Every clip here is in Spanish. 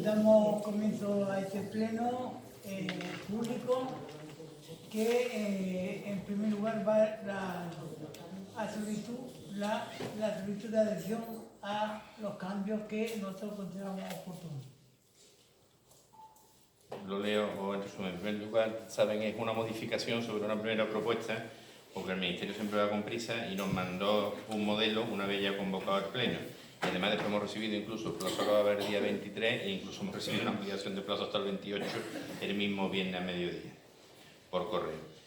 Damos comienzo a este pleno público que en primer lugar va la solicitud de adhesión a los cambios que nosotros consideramos oportunos. Lo leo o en resumen. En primer lugar, saben, es una modificación sobre una primera propuesta, porque el Ministerio siempre va con prisa y nos mandó un modelo una vez ya convocado al pleno. Y además después hemos recibido incluso, el plazo acaba de haber el día 23 e incluso hemos recibido una ampliación de plazo hasta el 28, el mismo viernes a mediodía, por correo.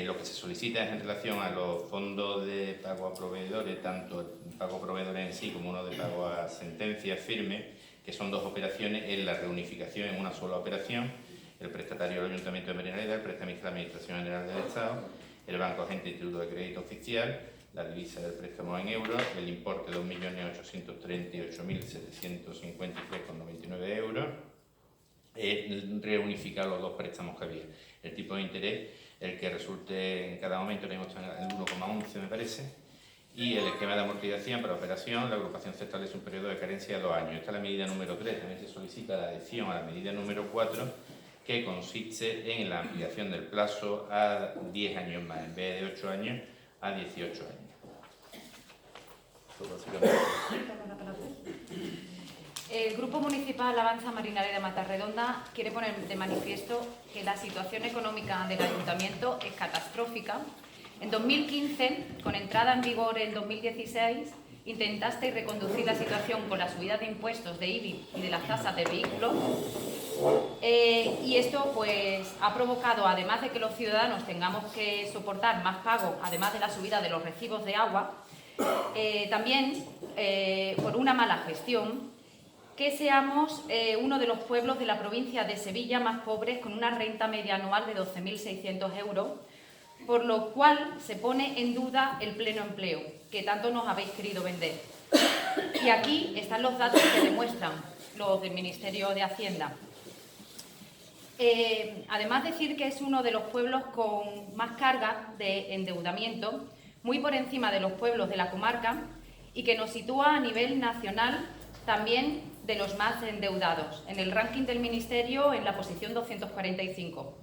Lo que se solicita es en relación a los fondos de pago a proveedores, tanto el pago a proveedores en sí como uno de pago a sentencias firmes, que son dos operaciones, es la reunificación en una sola operación, el prestatario del Ayuntamiento de Merinaleda, el prestamista de la Administración General del Estado, el Banco Agente Instituto de Crédito Oficial, la divisa del préstamo en euros, el importe de 2.838.753,99 euros, reunificar los dos préstamos que había. El tipo de interés, el que resulte en cada momento, tenemos el 1,11 me parece, y el esquema de amortización para operación, la agrupación se establece un periodo de carencia de 2 años. Esta es la medida número 3, también se solicita la adhesión a la medida número 4, que consiste en la ampliación del plazo a 10 años más, en vez de 8 años, a 18 años. El Grupo Municipal Avanza Marinaleda Matarredonda quiere poner de manifiesto que la situación económica del Ayuntamiento es catastrófica. En 2015, con entrada en vigor en 2016, intentasteis reconducir la situación con la subida de impuestos de IBI y de las tasas de vehículos. Y esto pues ha provocado, además de que los ciudadanos tengamos que soportar más pagos, además de la subida de los recibos de agua, también por una mala gestión, que seamos uno de los pueblos de la provincia de Sevilla más pobres, con una renta media anual de 12.600 euros, por lo cual se pone en duda el pleno empleo, que tanto nos habéis querido vender. Y aquí están los datos que demuestran, los del Ministerio de Hacienda. Además, decir que es uno de los pueblos con más carga de endeudamiento, muy por encima de los pueblos de la comarca, y que nos sitúa a nivel nacional también de los más endeudados, en el ranking del Ministerio en la posición 245.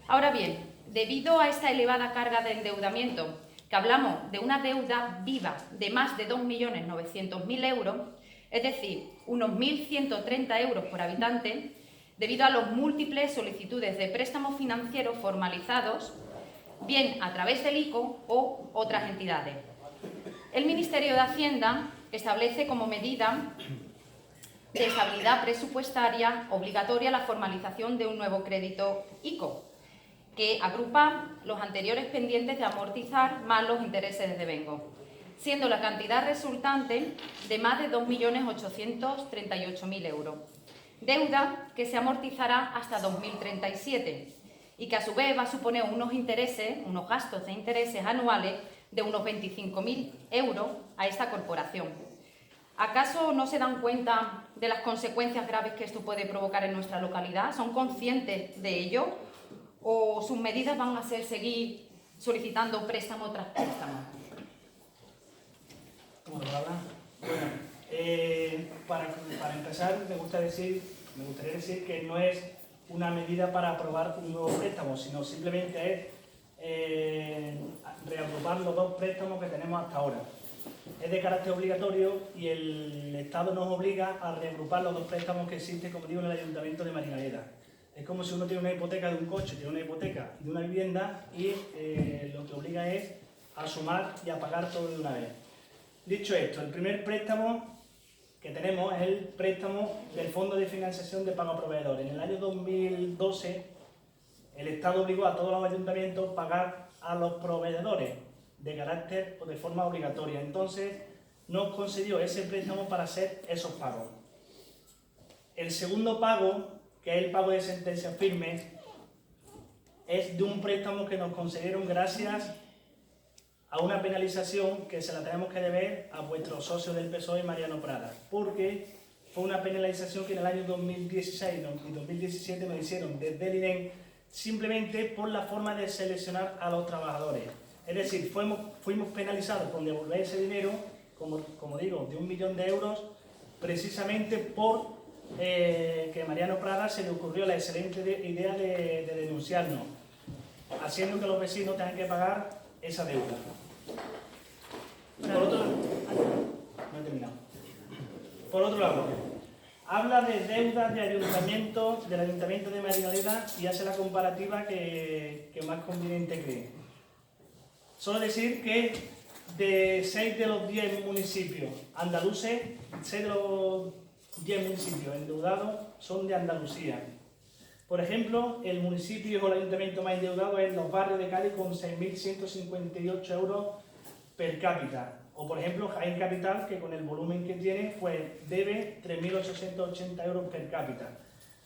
Ahora bien, debido a esta elevada carga de endeudamiento, que hablamos de una deuda viva de más de 2.900.000 euros, es decir, unos 1.130 euros por habitante, debido a las múltiples solicitudes de préstamos financieros formalizados, bien a través del ICO o otras entidades. El Ministerio de Hacienda establece como medida de estabilidad presupuestaria obligatoria la formalización de un nuevo crédito ICO, que agrupa los anteriores pendientes de amortizar más los intereses de devengo, siendo la cantidad resultante de más de 2.838.000 euros. deuda que se amortizará hasta 2037 y que a su vez va a suponer unos gastos de intereses anuales de unos 25.000 euros a esta corporación. ¿Acaso no se dan cuenta de las consecuencias graves que esto puede provocar en nuestra localidad? ¿Son conscientes de ello? ¿O sus medidas van a ser seguir solicitando préstamo tras préstamo? ¿Cómo lo habla? Bueno, para empezar, me gustaría decir que no es una medida para aprobar un nuevo préstamo, sino simplemente es reagrupar los dos préstamos que tenemos hasta ahora. Es de carácter obligatorio y el Estado nos obliga a reagrupar los dos préstamos que existen, como digo, en el Ayuntamiento de Marinaleda. Es como si uno tiene una hipoteca de un coche, tiene una hipoteca de una vivienda y lo que obliga es a sumar y a pagar todo de una vez. Dicho esto, el primer préstamo que tenemos es el préstamo del Fondo de Financiación de Pago a Proveedores. En el año 2012, el Estado obligó a todos los ayuntamientos a pagar a los proveedores de carácter o de forma obligatoria. Entonces, nos concedió ese préstamo para hacer esos pagos. El segundo pago, que es el pago de sentencia firme, es de un préstamo que nos concedieron gracias a una penalización que se la tenemos que deber a vuestro socio del PSOE, Mariano Prada, porque fue una penalización que en el año 2016 y 2017 nos hicieron desde el INEM simplemente por la forma de seleccionar a los trabajadores. Es decir, fuimos penalizados con devolver ese dinero, como digo, de 1 millón de euros, precisamente por que Mariano Prada se le ocurrió la excelente idea de denunciarnos, haciendo que los vecinos tengan que pagar esa deuda. Por otro lado, habla de deudas del Ayuntamiento de Marinaleda y hace la comparativa que más conveniente cree. Solo decir que de 6 de los 10 municipios andaluces, 6 de los 10 municipios endeudados son de Andalucía. Por ejemplo, el municipio o el ayuntamiento más endeudado es Los Barrios de Cádiz con 6.158 euros per cápita. O por ejemplo, Jaén Capital, que con el volumen que tiene, pues debe 3.880 euros per cápita.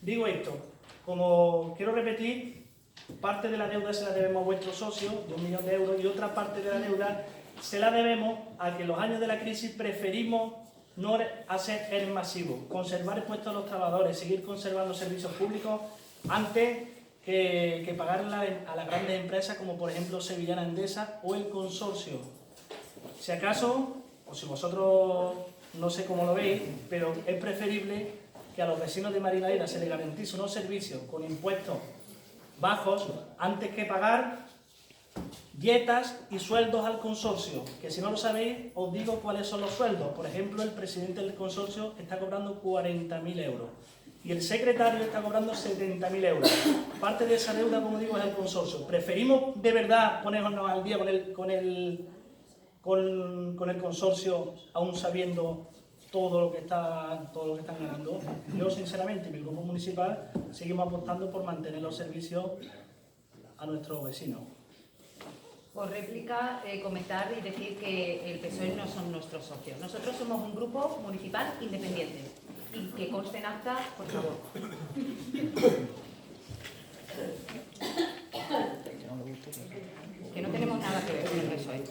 Digo esto, como quiero repetir, parte de la deuda se la debemos a vuestro socio, de 1 millón de euros, y otra parte de la deuda se la debemos a que en los años de la crisis preferimos no hacer el masivo, conservar el puesto de los trabajadores, seguir conservando servicios públicos antes que pagarle a las grandes empresas como por ejemplo Sevillana Endesa o el consorcio. Si acaso, o si vosotros no sé cómo lo veis, pero es preferible que a los vecinos de Marinaleda se les garantice unos servicios con impuestos bajos antes que pagar dietas y sueldos al consorcio, que si no lo sabéis os digo cuáles son los sueldos. Por ejemplo, el presidente del consorcio está cobrando 40.000 euros y el secretario está cobrando 70.000 euros. Parte de esa deuda, como digo, es el consorcio. Preferimos de verdad ponernos al día con el consorcio, aún sabiendo todo lo que están ganando. Yo, sinceramente, y mi grupo municipal, seguimos apostando por mantener los servicios a nuestros vecinos. Por réplica, comentar y decir que el PSOE no son nuestros socios. Nosotros somos un grupo municipal independiente. Y que conste en acta, por favor. Que no tenemos nada que ver con el PSOE.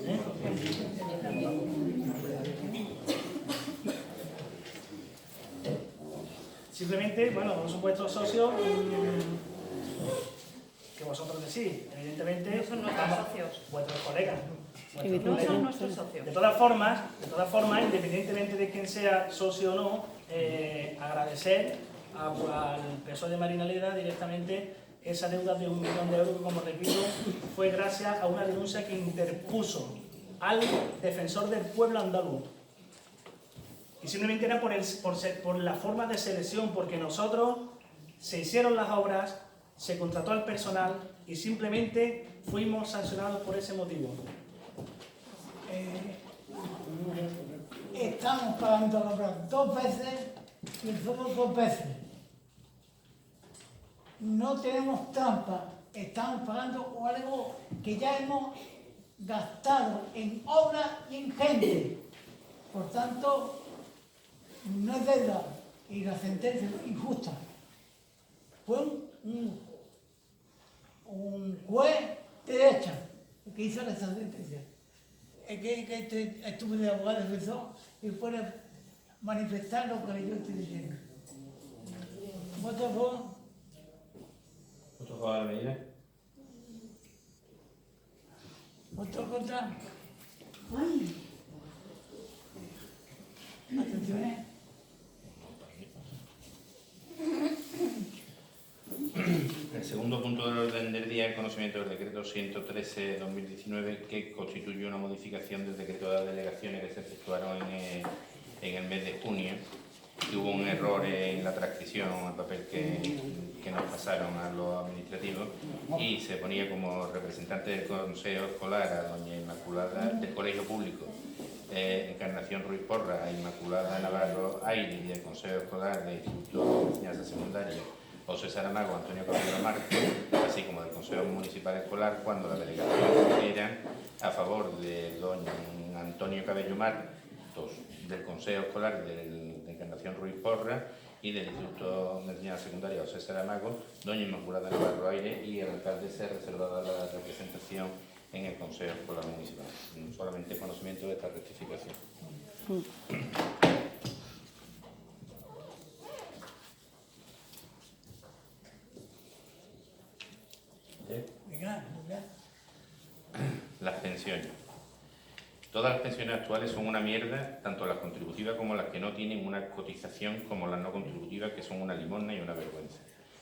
Simplemente, bueno, como son vuestros socios, que vosotros decís, evidentemente, no son nuestros socios. Vuestros colegas. No son nuestros socios. De todas formas, independientemente de quién sea socio o no, agradecer al PSOE de Marinaleda directamente esa deuda de 1 millón de euros que, como repito, fue gracias a una denuncia que interpuso al defensor del pueblo andaluz. Y simplemente era por la forma de selección, porque nosotros se hicieron las obras, se contrató al personal y simplemente fuimos sancionados por ese motivo. Estamos pagando la obra 2 veces y el sueldo 2 veces. No tenemos trampa, estamos pagando algo que ya hemos gastado en obra y en gente. Por tanto, no es deuda, y la sentencia injusta. Fue un juez de derecha que hizo esa sentencia. Es que estuve de abogado defensor y puede manifestar lo que yo estoy diciendo. ¿Voto a favor? ¿Voto a favor de la medida? ¿Voto contra? Ay. ¿Abstenciones? El segundo punto del orden del día es el conocimiento del decreto 113/2019 que constituye una modificación del decreto de las delegaciones que se efectuaron en el mes de junio. Que hubo un error en la transcripción, el papel que nos pasaron a los administrativos, y se ponía como representante del Consejo Escolar a doña Inmaculada del Colegio Público Encarnación Ruiz Porra, a Inmaculada Navarro Aire, y del Consejo Escolar de Instituto de Enseñanza Secundaria José Saramago, Antonio Caballero Marco, así como del Consejo Municipal Escolar, cuando la delegación era a favor de don Antonio Cabello Martos, del Consejo Escolar de Encarnación Ruiz Porra y del Instituto de Enseñanza Secundaria José Saramago, doña Inmaculada Navarro Aire, y el alcalde se reservaba la representación en el Consejo Escolar Municipal. Solamente conocimiento de esta rectificación. Las pensiones. Todas las pensiones actuales son una mierda, tanto las contributivas como las que no tienen una cotización, como las no contributivas, que son una limosna y una vergüenza.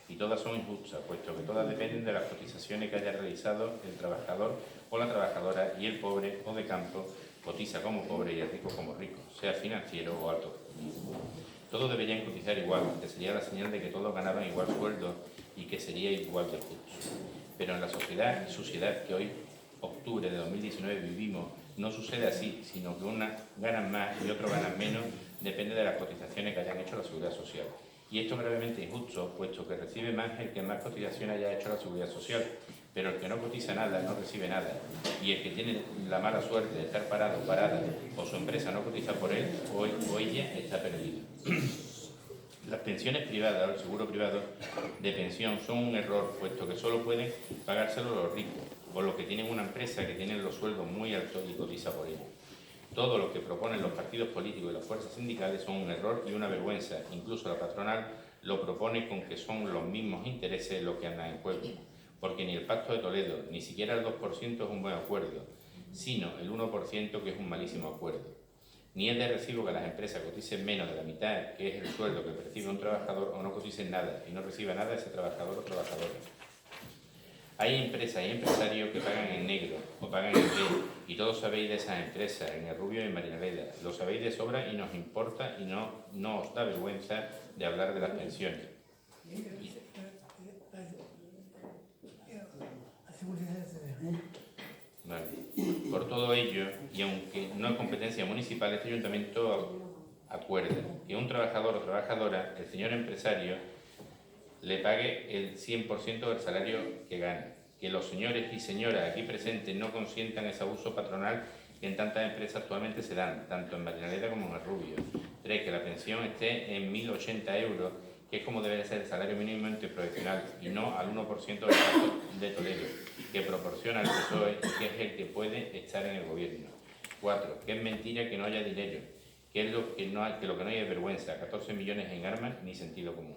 Y todas son injustas, puesto que todas dependen de las cotizaciones que haya realizado el trabajador o la trabajadora, y el pobre o de campo cotiza como pobre y el rico como rico, sea financiero o alto. Todos deberían cotizar igual, que sería la señal de que todos ganaban igual sueldo y que sería igual de justo. Pero en la sociedad que hoy, octubre de 2019, vivimos, no sucede así, sino que unas ganan más y otros ganan menos, depende de las cotizaciones que hayan hecho la Seguridad Social. Y esto es gravemente injusto, puesto que recibe más el que más cotizaciones haya hecho la Seguridad Social, pero el que no cotiza nada no recibe nada, y el que tiene la mala suerte de estar parado, parada, o su empresa no cotiza por él, o ella está perdida. Las pensiones privadas o el seguro privado de pensión son un error, puesto que solo pueden pagárselo los ricos, o los que tienen una empresa que tienen los sueldos muy altos y cotiza por ellos. Todo lo que proponen los partidos políticos y las fuerzas sindicales son un error y una vergüenza. Incluso la patronal lo propone con que son los mismos intereses los que andan en juego. Porque ni el Pacto de Toledo, ni siquiera el 2% es un buen acuerdo, sino el 1% que es un malísimo acuerdo. Ni es de recibo que las empresas coticen menos de la mitad, que es el sueldo que percibe un trabajador, o no coticen nada y no reciba nada ese trabajador o trabajadora. Hay empresas y empresarios que pagan en negro o pagan en B, y todos sabéis de esas empresas, en el Rubio y en Marinaleda. Lo sabéis de sobra y nos importa, y no os da vergüenza de hablar de las pensiones. Vale. Por todo ello, y aunque no es competencia municipal, este ayuntamiento acuerda que un trabajador o trabajadora, el señor empresario, le pague el 100% del salario que gana. Que los señores y señoras aquí presentes no consientan ese abuso patronal que en tantas empresas actualmente se dan, tanto en Marinaleda como en el Rubio. 3. Que la pensión esté en 1.080 euros, que es como debe ser el salario mínimo interprofesional, y no al 1% del Pacto de Toledo, que proporciona el PSOE y que es el que puede estar en el gobierno. 4. Que es mentira que no haya dinero, que lo que no hay es vergüenza, 14 millones en armas ni sentido común.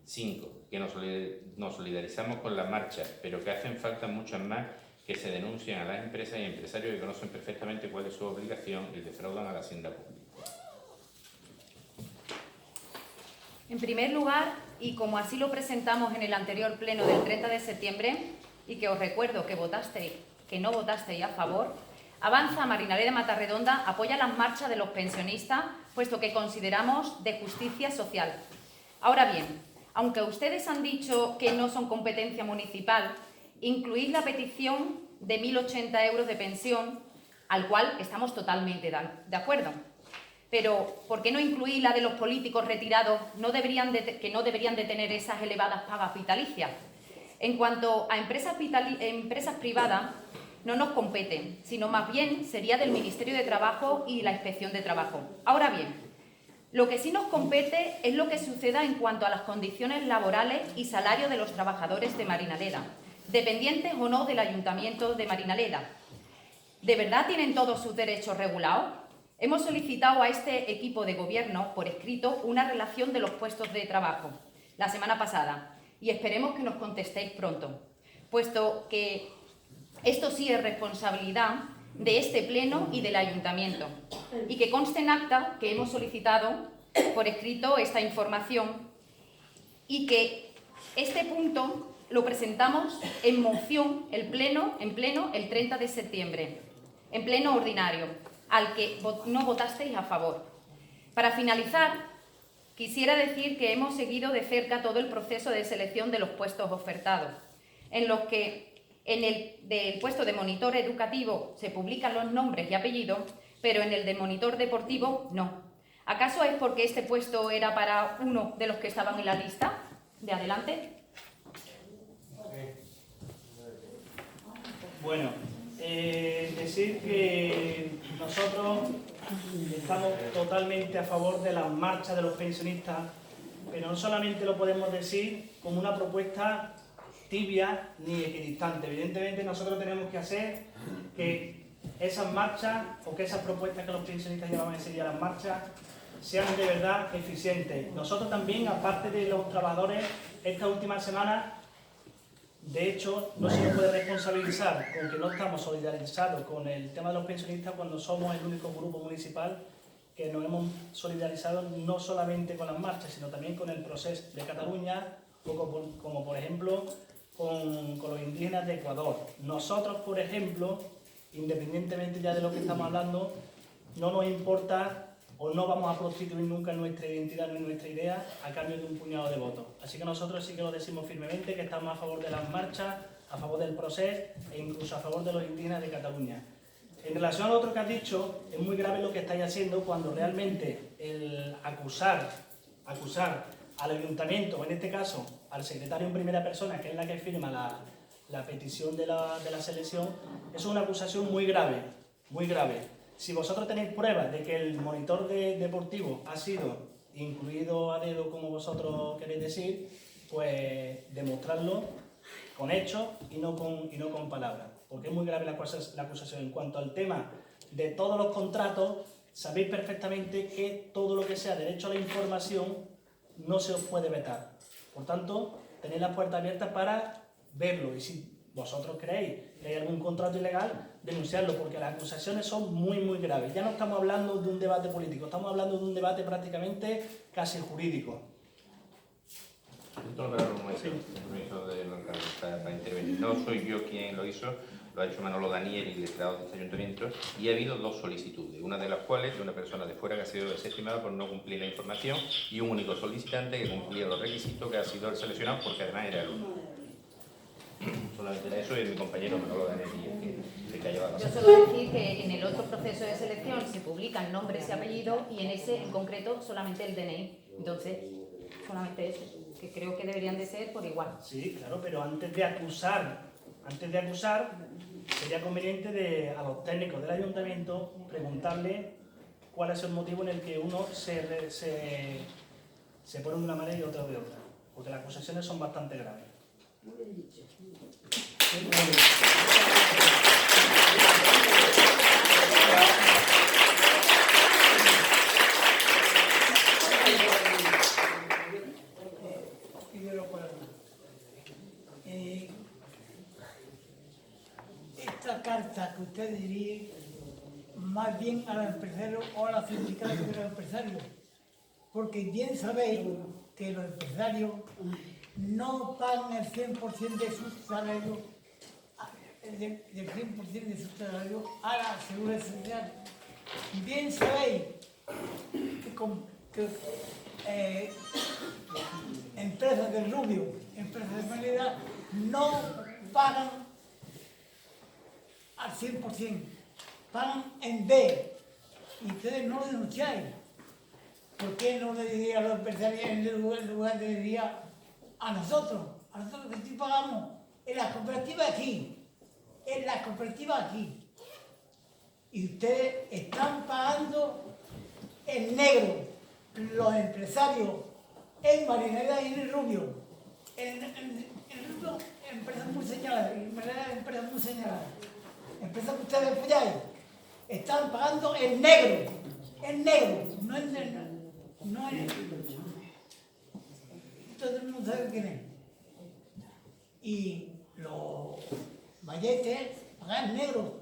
5. Que nos solidarizamos con las marchas, pero que hacen falta muchas más que se denuncian a las empresas y empresarios que conocen perfectamente cuál es su obligación y defraudan a la hacienda pública. En primer lugar, y como así lo presentamos en el anterior pleno del 30 de septiembre, y que os recuerdo que no votasteis a favor, Avanza Marinaleda Matarredonda apoya las marchas de los pensionistas, puesto que consideramos de justicia social. Ahora bien, aunque ustedes han dicho que no son competencia municipal, incluís la petición de 1.080 euros de pensión, al cual estamos totalmente de acuerdo. Pero, ¿por qué no incluir la de los políticos retirados que no deberían de tener esas elevadas pagas vitalicias? En cuanto a empresas privadas, no nos competen, sino más bien sería del Ministerio de Trabajo y la Inspección de Trabajo. Ahora bien, Lo que sí nos compete es lo que suceda en cuanto a las condiciones laborales y salario de los trabajadores de Marinaleda, dependientes o no del Ayuntamiento de Marinaleda. ¿De verdad tienen todos sus derechos regulados? Hemos solicitado a este equipo de gobierno por escrito una relación de los puestos de trabajo la semana pasada y esperemos que nos contestéis pronto, puesto que esto sí es responsabilidad de este pleno y del ayuntamiento y que conste en acta que hemos solicitado por escrito esta información y que este punto lo presentamos en moción en pleno el 30 de septiembre, en pleno ordinario, al que no votasteis a favor. Para finalizar, quisiera decir que hemos seguido de cerca todo el proceso de selección de los puestos ofertados, en los que en el del puesto de monitor educativo se publican los nombres y apellidos, pero en el de monitor deportivo no. ¿Acaso es porque este puesto era para uno de los que estaban en la lista? De adelante. Bueno, decir que nosotros estamos totalmente a favor de la marcha de los pensionistas, pero no solamente lo podemos decir como una propuesta tibia ni equidistante. Evidentemente nosotros tenemos que hacer que esas marchas o que esas propuestas que los pensionistas llevan ese día a las marchas sean de verdad eficientes. Nosotros también, aparte de los trabajadores, esta última semana, de hecho, no se nos puede responsabilizar con que no estamos solidarizados con el tema de los pensionistas cuando somos el único grupo municipal que nos hemos solidarizado no solamente con las marchas, sino también con el proceso de Cataluña, como por ejemplo con los indígenas de Ecuador. Nosotros, por ejemplo, independientemente ya de lo que estamos hablando, no nos importa o no vamos a prostituir nunca nuestra identidad ni nuestra idea a cambio de un puñado de votos. Así que nosotros sí que lo decimos firmemente, que estamos a favor de las marchas, a favor del proceso e incluso a favor de los indígenas de Cataluña. En relación a lo otro que has dicho, es muy grave lo que estáis haciendo cuando realmente el acusar al ayuntamiento, o en este caso al secretario en primera persona, que es la que firma la petición de la selección, es una acusación muy grave, muy grave. Si vosotros tenéis pruebas de que el monitor deportivo ha sido incluido a dedo, como vosotros queréis decir, pues demostrarlo con hechos y no con palabras, porque es muy grave la acusación. En cuanto al tema de todos los contratos, sabéis perfectamente que todo lo que sea derecho a la información no se os puede vetar. Por tanto, tenéis las puertas abiertas para verlo y si vosotros creéis que hay algún contrato ilegal, denunciarlo, porque las acusaciones son muy, muy graves. Ya no estamos hablando de un debate político, estamos hablando de un debate prácticamente casi jurídico. Entonces, permiso del alcalde para intervenir. No soy yo quien lo hizo, lo ha hecho Manolo Daniel, el letrado de este ayuntamiento, y ha habido dos solicitudes, una de las cuales de una persona de fuera que ha sido desestimada por no cumplir la información y un único solicitante que cumplía los requisitos, que ha sido el seleccionado porque además era el uno. Solamente era eso y mi compañero Manolo Daniel, el que ha llevado. Yo solo decir que en el otro proceso de selección se publican nombres y apellidos y en ese en concreto solamente el DNI. Entonces, solamente eso, que creo que deberían de ser por igual. Sí, claro, pero antes de acusar, sería conveniente a los técnicos del ayuntamiento preguntarle cuál es el motivo en el que uno se pone de una manera y otro de otra, porque las acusaciones son bastante graves. Muy bien dicho. Esta carta que usted diría más bien a los empresarios o a los sindicatos de los empresarios, porque bien sabéis que los empresarios no pagan el 100% de su salario, del 100% de su salario a la seguridad social. Bien sabéis que empresas del Rubio, empresas de Manera, no pagan al 100%, pagan en B, y ustedes no lo denunciáis. ¿Por qué no le diría a los empresarios en lugar de diría a nosotros que sí pagamos en la cooperativa aquí, y ustedes están pagando en negro, los empresarios en Marinaleda y en el Rubio, en el Rubio, empresas muy señaladas, en Marinaleda empresas muy señaladas, empresas que ustedes apoyáis, están pagando en negro, no en negro, no en negro. Todo el mundo sabe quién es. Y los malletes pagan en negro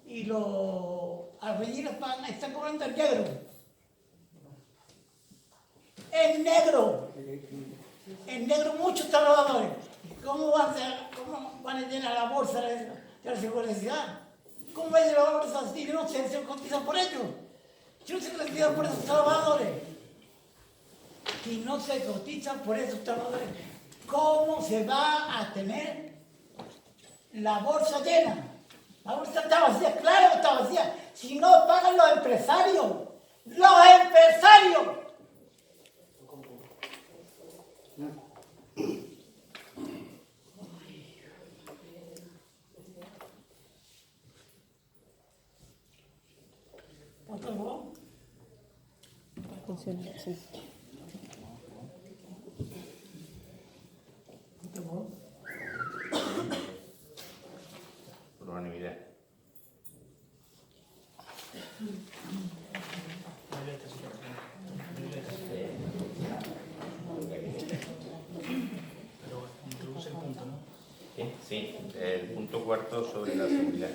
y los albañiles están cobrando en negro. En negro muchos trabajadores. ¿Cómo van a llenar la bolsa de la seguridad? ¿Cómo va a llenar la bolsa si no se cotizan por ellos? Si no se cotizan por esos trabajadores. Si no se cotizan por esos trabajadores, ¿cómo se va a tener la bolsa llena? La bolsa está vacía, claro que está vacía. Si no pagan los empresarios. ¿Otro gol? Funciona, sí. ¿Otro gol? Por unanimidad. Pero introduce el punto, ¿no? Sí, el punto cuarto sobre la seguridad.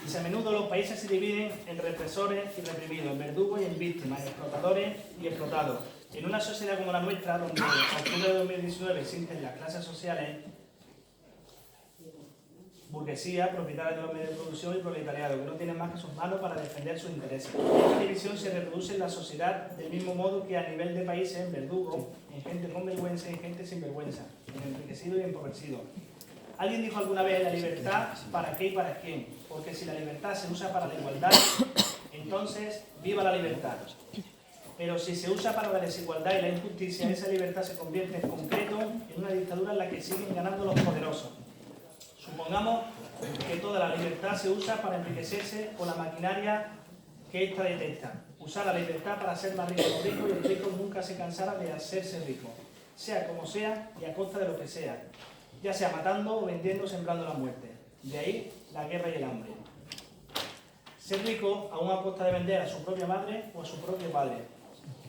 Dice, a menudo los países se dividen en represores y reprimidos, en verdugos y en víctimas, en explotadores y explotados. En una sociedad como la nuestra, donde en octubre de 2019 existen las clases sociales, burguesía, propietarios de los medios de producción y proletariado, que no tienen más que sus manos para defender sus intereses. Esta división se reproduce en la sociedad del mismo modo que a nivel de países, en verdugos, en gente con vergüenza y en gente sin vergüenza, en enriquecido y empobrecido. Alguien dijo alguna vez, la libertad, ¿para qué y para quién? Porque si la libertad se usa para la igualdad, entonces viva la libertad. Pero si se usa para la desigualdad y la injusticia, esa libertad se convierte en concreto en una dictadura en la que siguen ganando los poderosos. Supongamos que toda la libertad se usa para enriquecerse con la maquinaria que ésta detecta. Usar la libertad para ser más rico los ricos y el rico nunca se cansara de hacerse rico, sea como sea y a costa de lo que sea, ya sea matando o vendiendo o sembrando la muerte. De ahí la guerra y el hambre. Ser rico aún a costa de vender a su propia madre o a su propio padre.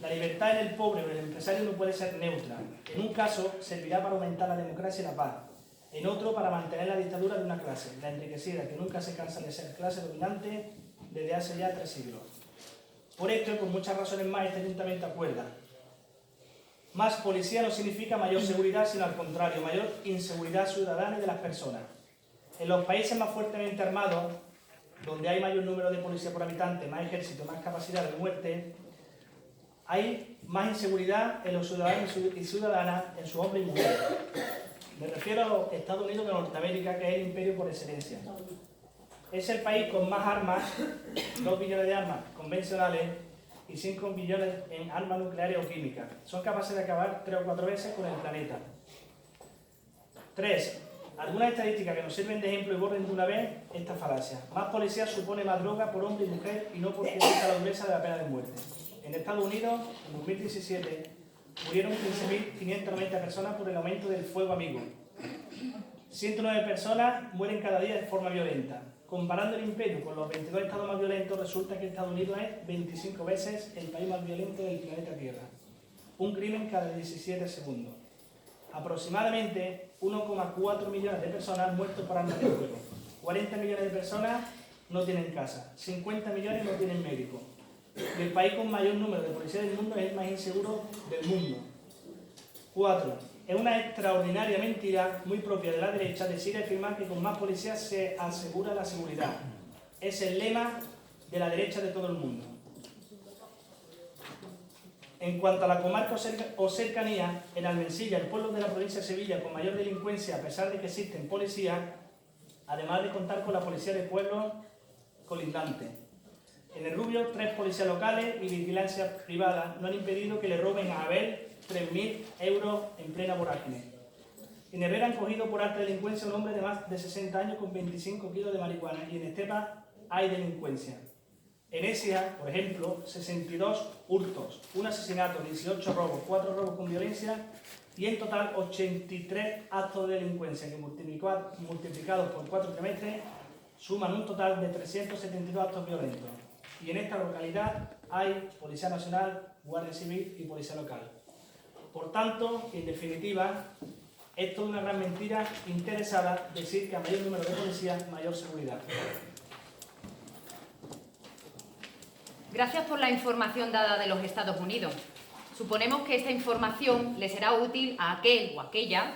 La libertad en el pobre o en el empresario no puede ser neutra. En un caso servirá para aumentar la democracia y la paz. En otro para mantener la dictadura de una clase, la enriquecida, que nunca se cansa de ser clase dominante desde hace ya 3 siglos. Por esto y por muchas razones más, este ayuntamiento acuerda. Más policía no significa mayor seguridad, sino al contrario, mayor inseguridad ciudadana y de las personas. En los países más fuertemente armados, donde hay mayor número de policía por habitante, más ejército, más capacidad de muerte, hay más inseguridad en los ciudadanos y ciudadanas, en sus hombres y mujeres. Me refiero a los Estados Unidos de Norteamérica, que es el imperio por excelencia. Es el país con más armas, 2 billones de armas convencionales y 5 billones en armas nucleares o químicas. Son capaces de acabar 3 o 4 veces con el planeta. 3. Algunas estadísticas que nos sirven de ejemplo y borren de una vez esta falacia. Más policía supone más droga por hombre y mujer y no porque exista la dureza de la pena de muerte. En Estados Unidos, en 2017, murieron 15.590 personas por el aumento del fuego amigo. 109 personas mueren cada día de forma violenta. Comparando el imperio con los 22 estados más violentos, resulta que Estados Unidos es 25 veces el país más violento del planeta Tierra. Un crimen cada 17 segundos. Aproximadamente 1,4 millones de personas han muerto por armas de fuego. 40 millones de personas no tienen casa. 50 millones no tienen médico. Y el país con mayor número de policías del mundo es el más inseguro del mundo. 4. Es una extraordinaria mentira, muy propia de la derecha, decir y afirmar que con más policías se asegura la seguridad. Es el lema de la derecha de todo el mundo. En cuanto a la comarca o cercanía, en Almensilla, el pueblo de la provincia de Sevilla con mayor delincuencia, a pesar de que existen policías, además de contar con la policía de pueblos colindantes. En el Rubio, 3 policías locales y vigilancia privada no han impedido que le roben a Abel 3.000 euros en plena vorágine. En Herrera han cogido por alta delincuencia a un hombre de más de 60 años con 25 kilos de marihuana y en Estepa hay delincuencia. En Écija, por ejemplo, 62 hurtos, un asesinato, 18 robos, 4 robos con violencia y en total 83 actos de delincuencia que multiplicados por 4 trimestres suman un total de 372 actos violentos. Y en esta localidad hay Policía Nacional, Guardia Civil y Policía Local. Por tanto, en definitiva, es toda una gran mentira interesada decir que a mayor número de policías, mayor seguridad. Gracias por la información dada de los Estados Unidos. Suponemos que esta información le será útil a aquel o aquella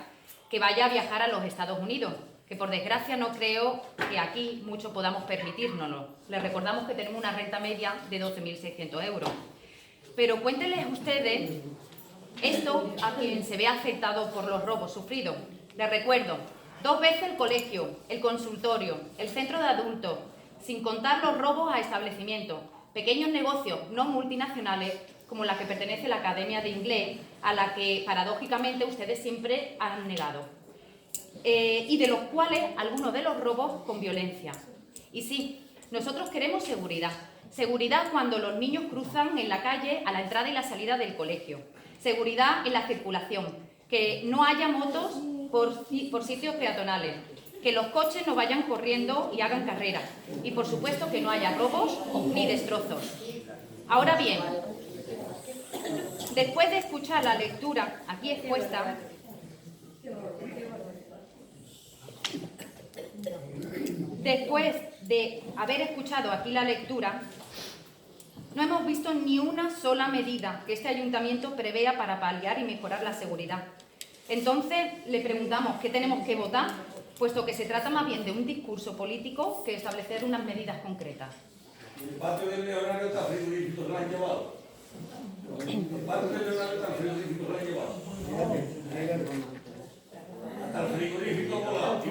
que vaya a viajar a los Estados Unidos, que por desgracia no creo que aquí mucho podamos permitírnoslo. Les recordamos que tenemos una renta media de 12.600 euros. Pero cuéntenles ustedes esto a quien se ve afectado por los robos sufridos. Les recuerdo, 2 veces el colegio, el consultorio, el centro de adultos, sin contar los robos a establecimientos, pequeños negocios no multinacionales como la que pertenece la Academia de Inglés, a la que paradójicamente ustedes siempre han negado. Y de los cuales algunos de los robos con violencia. Y sí, nosotros queremos seguridad. Seguridad cuando los niños cruzan en la calle a la entrada y la salida del colegio. Seguridad en la circulación. Que no haya motos por sitios peatonales. Que los coches no vayan corriendo y hagan carreras. Y por supuesto que no haya robos ni destrozos. Ahora bien, después de escuchar la lectura aquí expuesta, después de haber escuchado aquí la lectura, no hemos visto ni una sola medida que este ayuntamiento prevea para paliar y mejorar la seguridad. Entonces, le preguntamos qué tenemos que votar, puesto que se trata más bien de un discurso político que establecer unas medidas concretas. El patio del Leonario está frigorífico, se lo han llevado. El patio del Leonario está frigorífico, se lo han llevado. Hasta el frigorífico volado.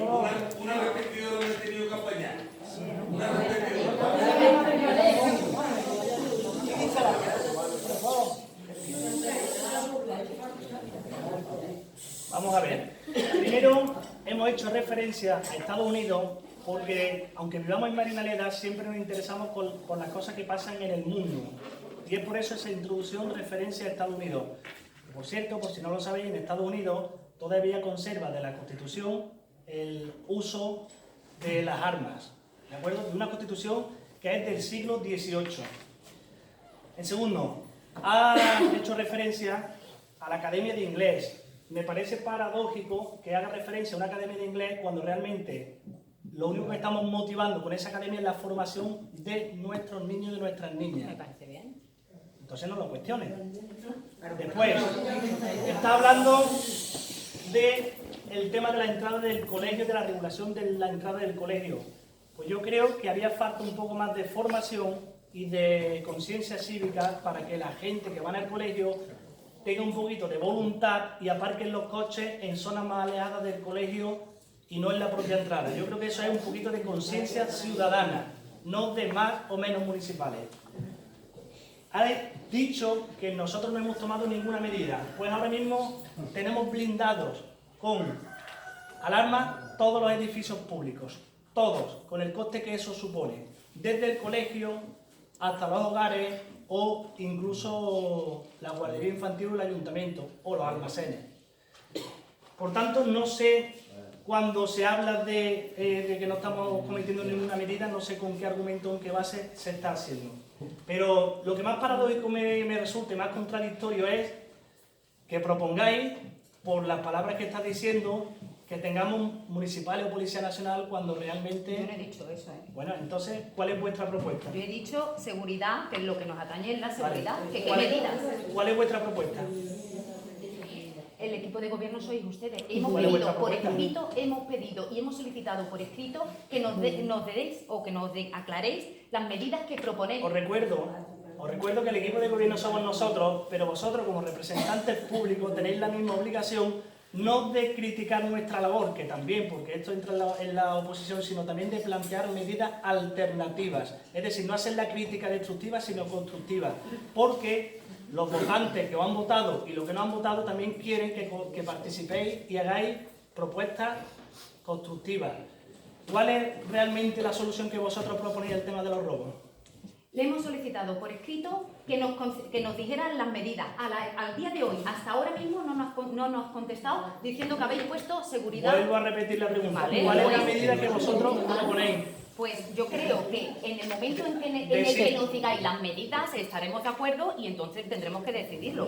Una repetidora no he tenido que apañar. Una repetidora. Vamos a ver. Primero, hemos hecho referencia a Estados Unidos porque, aunque vivamos en Marinaleda, siempre nos interesamos por las cosas que pasan en el mundo. Y es por eso esa introducción referencia a Estados Unidos. Por cierto, por si no lo sabéis, en Estados Unidos todavía conserva de la Constitución el uso de las armas. ¿De acuerdo? De una Constitución que es del siglo XVIII. En segundo, ha hecho referencia a la Academia de Inglés. Me parece paradójico que haga referencia a una academia de inglés cuando realmente lo único que estamos motivando con esa academia es la formación de nuestros niños y de nuestras niñas. Me parece bien. Entonces no lo cuestiones. Después, está hablando del tema de la entrada del colegio, de la regulación de la entrada del colegio. Pues yo creo que haría falta un poco más de formación y de conciencia cívica para que la gente que va al colegio tenga un poquito de voluntad y aparquen los coches en zonas más alejadas del colegio y no en la propia entrada. Yo creo que eso es un poquito de conciencia ciudadana, no de más o menos municipales. Ha dicho que nosotros no hemos tomado ninguna medida. Pues ahora mismo tenemos blindados con alarmas todos los edificios públicos, todos, con el coste que eso supone, desde el colegio hasta los hogares, o incluso la guardería infantil o el ayuntamiento, o los almacenes. Por tanto, no sé, cuando se habla de que no estamos cometiendo ninguna medida, no sé con qué argumento, en qué base se está haciendo. Pero lo que más paradójico me resulta, más contradictorio es que propongáis, por las palabras que estás diciendo, que tengamos municipales o Policía Nacional cuando realmente... Yo no he dicho eso, ¿eh? Bueno, entonces, ¿cuál es vuestra propuesta? Yo he dicho seguridad, que es lo que nos atañe en la seguridad. Vale. ¿Qué medidas? ¿Cuál es vuestra propuesta? El equipo de gobierno sois ustedes. ¿Cuál Hemos es pedido vuestra por propuesta? escrito, hemos pedido y hemos solicitado por escrito que nos deis o que nos aclaréis las medidas que proponéis. Os recuerdo que el equipo de gobierno somos nosotros, pero vosotros como representantes públicos tenéis la misma obligación no de criticar nuestra labor, que también, porque esto entra en la oposición, sino también de plantear medidas alternativas. Es decir, no hacer la crítica destructiva, sino constructiva. Porque los votantes que os han votado y los que no han votado también quieren que participéis y hagáis propuestas constructivas. ¿Cuál es realmente la solución que vosotros proponéis al tema de los robos? Le hemos solicitado por escrito que nos dijeran las medidas. Al día de hoy, hasta ahora mismo, no nos ha contestado diciendo que habéis puesto seguridad. Vuelvo a repetir la pregunta. Vale, ¿Cuál es la pues- medida que vosotros proponéis? Pues yo creo que en el momento en el que nos digáis las medidas estaremos de acuerdo y entonces tendremos que decidirlo.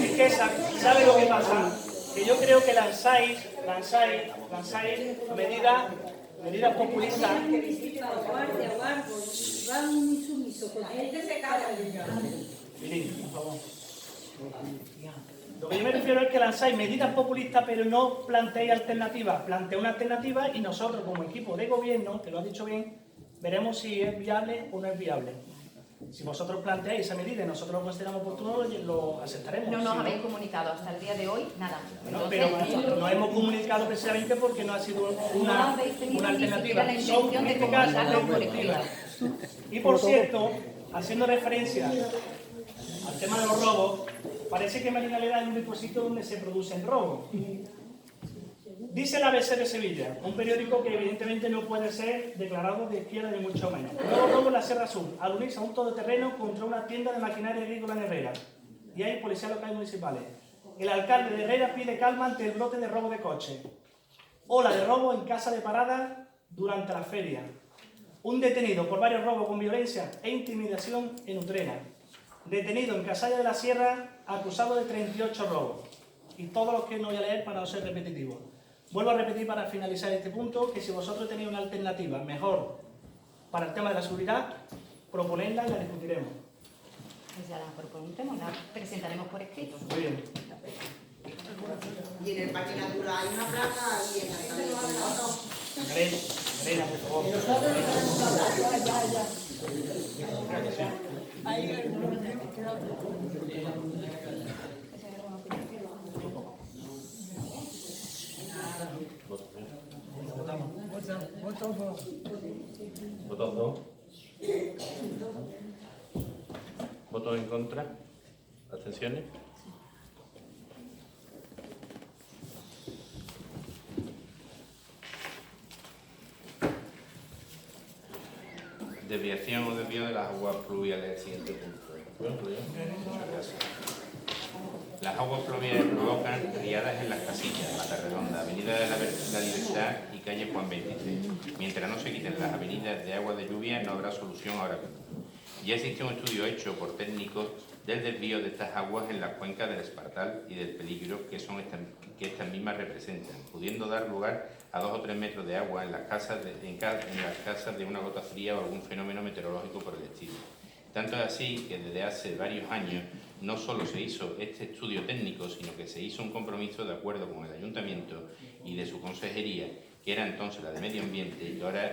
Es que ¿sabe lo que pasa? Que yo creo que lanzáis medidas populistas. Miren, por favor. Lo que yo me refiero es que lanzáis medidas populistas, pero no planteáis alternativas. Plantea una alternativa y nosotros, como equipo de gobierno, que lo has dicho bien, veremos si es viable o no es viable. Si vosotros planteáis esa medida y nosotros lo consideramos oportuno, lo aceptaremos. No nos Si habéis comunicado hasta el día de hoy nada. Bueno, Entonces, pero no hemos comunicado precisamente porque no ha sido no una habéis tenido alternativa. ni siquiera la Son intención de críticas comunicarlo por constructivas. Y por cierto, haciendo referencia al tema de los robos, parece que Marinaleda es el único sitio donde se producen robos. Dice el ABC de Sevilla, un periódico que evidentemente no puede ser declarado de izquierda ni mucho menos. Nuevo robo en la Sierra Sur, al unirse a un todoterreno contra una tienda de maquinaria agrícola en Herrera. Y hay policías locales municipales. El alcalde de Herrera pide calma ante el brote de robo de coches. Ola de robo en casa de parada durante la feria. Un detenido por varios robos con violencia e intimidación en Utrera. Detenido en Casalla de la Sierra acusado de 38 robos. Y todos los que no voy a leer para no ser repetitivo. Vuelvo a repetir para finalizar este punto que si vosotros tenéis una alternativa mejor para el tema de la seguridad, proponedla y la discutiremos. pues ya la propondremos, la presentaremos por escrito. Muy bien. Y en el Parque Natural hay una placa y en la Elena, por favor. ¿Votos dos? ¿Votos en contra? ¿Abstenciones? Desviación o desvío de las aguas pluviales, el siguiente punto. Las aguas pluviales provocan riadas en las Casillas, Matarredonda, Avenida de la Libertad y calle Juan 23. Mientras no se quiten las avenidas de agua de lluvia, no habrá solución ahora mismo. Ya existe un estudio hecho por técnicos del desvío de estas aguas en las cuencas del Espartal y del peligro que estas mismas representan, pudiendo dar lugar a 2 o 3 metros de agua en las casas de una gota fría o algún fenómeno meteorológico por el estilo. Tanto es así que desde hace varios años no solo se hizo este estudio técnico, sino que se hizo un compromiso de acuerdo con el Ayuntamiento y de su consejería, que era entonces la de Medio Ambiente y ahora